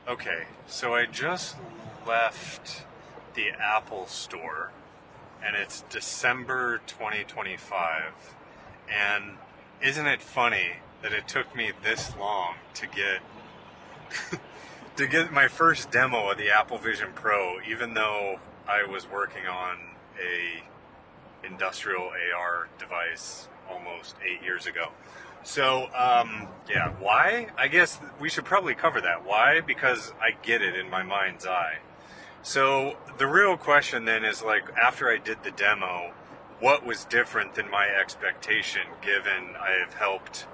Okay, so I just left the Apple store and it's December 2025. And isn't it funny that it took me this long to get my first demo of the Apple Vision Pro, even though I was working on a industrial AR device almost 8 years ago. So, yeah, why? I guess we should probably cover that. Why? Because I get it in my mind's eye. So, the real question then is like, after I did the demo, what was different than my expectation given I have helped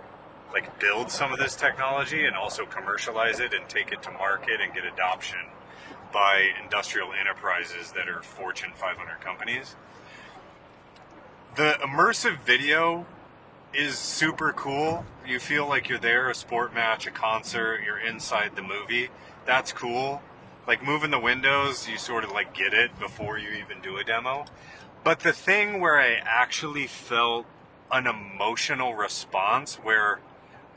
like build some of this technology and also commercialize it and take it to market and get adoption by industrial enterprises that are Fortune 500 companies. The immersive video is super cool. You feel like you're there, a sport match, a concert, you're inside the movie. That's cool. Like moving the windows, you sort of like get it before you even do a demo. But the thing where I actually felt an emotional response where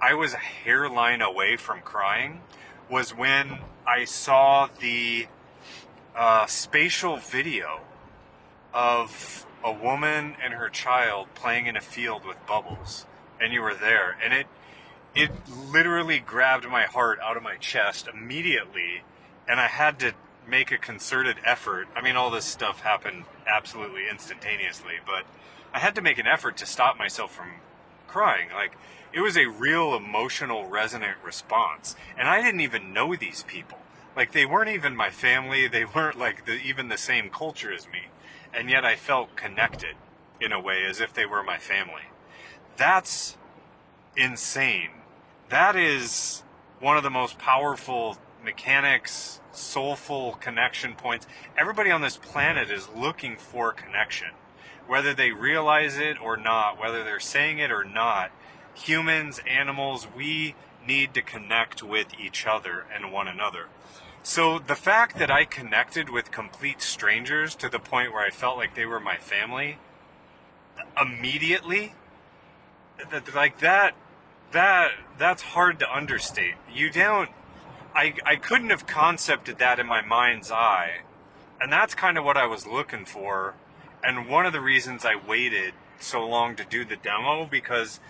I was a hairline away from crying was when I saw the spatial video of a woman and her child playing in a field with bubbles, and you were there, and it literally grabbed my heart out of my chest immediately, and I had to make a concerted effort. I mean, all this stuff happened absolutely instantaneously, but I had to make an effort to stop myself from crying. Like, it was a real emotional resonant response, and I didn't even know these people. Like, they weren't even my family, they weren't like even the same culture as me, and yet I felt connected in a way as if they were my family. That's insane. That is one of the most powerful mechanics, soulful connection points. Everybody on this planet is looking for connection. Whether they realize it or not, whether they're saying it or not, humans, animals, we need to connect with each other and one another. So the fact that I connected with complete strangers to the point where I felt like they were my family immediately, like that's hard to understate. I couldn't have concepted that in my mind's eye, and that's kind of what I was looking for, and one of the reasons I waited so long to do the demo, because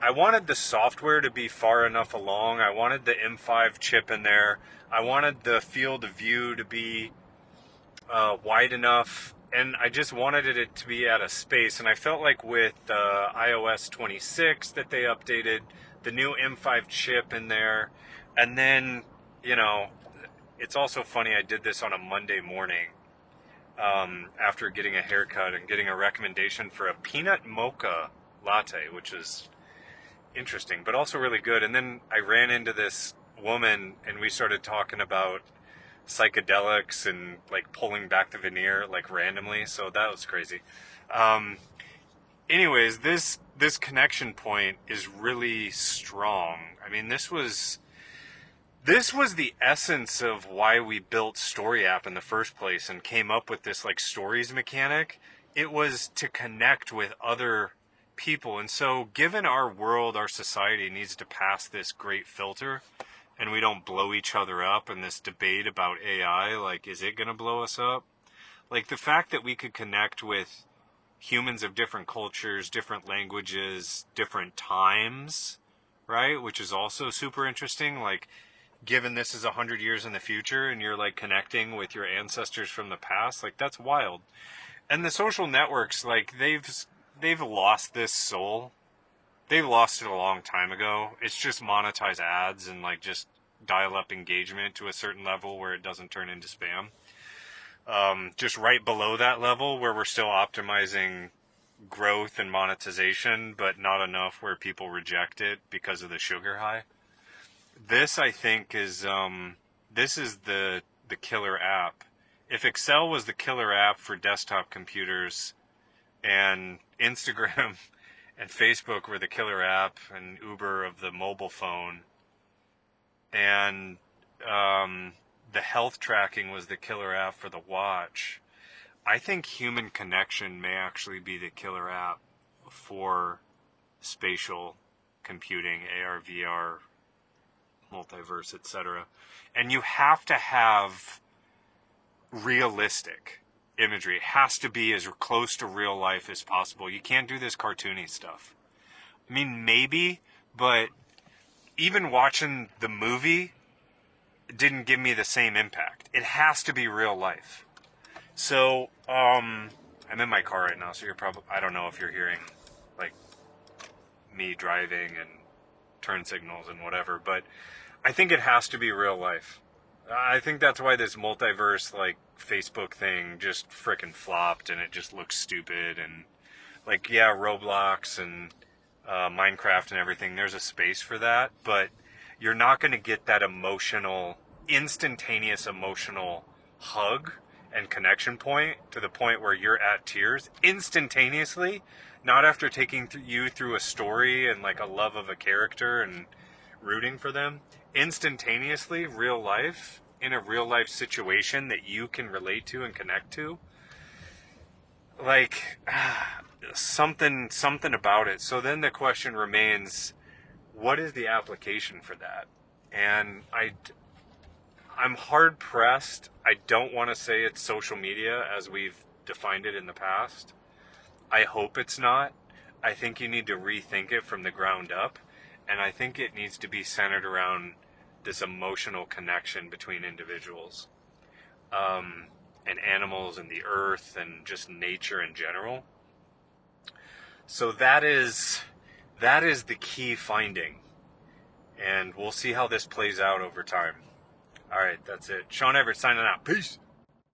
I wanted the software to be far enough along. I wanted the M5 chip in there. I wanted the field of view to be wide enough, and I just wanted it to be at a space. And I felt like with iOS 26 that they updated, the new M5 chip in there, and then, you know, it's also funny, I did this on a Monday morning after getting a haircut and getting a recommendation for a peanut mocha latte, which is interesting, but also really good. And then I ran into this woman and we started talking about psychedelics and like pulling back the veneer like randomly. So that was crazy. Anyways, this connection point is really strong. I mean, this was the essence of why we built Story App in the first place and came up with this like stories mechanic. It was to connect with other people. And so given our world, our society needs to pass this great filter and we don't blow each other up in this debate about AI, like, is it going to blow us up? Like, the fact that we could connect with humans of different cultures, different languages, different times, right? Which is also super interesting. Like, given this is 100 years in the future and you're like connecting with your ancestors from the past, like, that's wild. And the social networks, like, they've lost this soul. They lost it a long time ago. It's just monetize ads and like just dial up engagement to a certain level where it doesn't turn into spam. Just right below that level where we're still optimizing growth and monetization, but not enough where people reject it because of the sugar high. This, I think, is this is the killer app. If Excel was the killer app for desktop computers and Instagram and Facebook were the killer app and Uber of the mobile phone, and the health tracking was the killer app for the watch, I think human connection may actually be the killer app for spatial computing, AR, VR, multiverse, etc. And you have to have realistic imagery. It has to be as close to real life as possible. You can't do this cartoony stuff. I mean, maybe, but even watching the movie didn't give me the same impact. It has to be real life. So, I'm in my car right now, so you're probably, I don't know if you're hearing, like, me driving and turn signals and whatever, but I think it has to be real life. I think that's why this multiverse, like, Facebook thing just frickin' flopped, and it just looks stupid, and, like, yeah, Roblox and Minecraft and everything, there's a space for that, but you're not going to get that emotional, instantaneous emotional hug and connection point to the point where you're at tears instantaneously, not after taking you through a story and like a love of a character and rooting for them. Instantaneously, real life, in a real life situation that you can relate to and connect to. Like, something about it. So then the question remains, what is the application for that? And I'm hard pressed. I don't want to say it's social media as we've defined it in the past. I hope it's not. I think you need to rethink it from the ground up. And I think it needs to be centered around this emotional connection between individuals, and animals and the earth and just nature in general. So that is the key finding. And we'll see how this plays out over time. All right, that's it. Sean Everett signing out. Peace.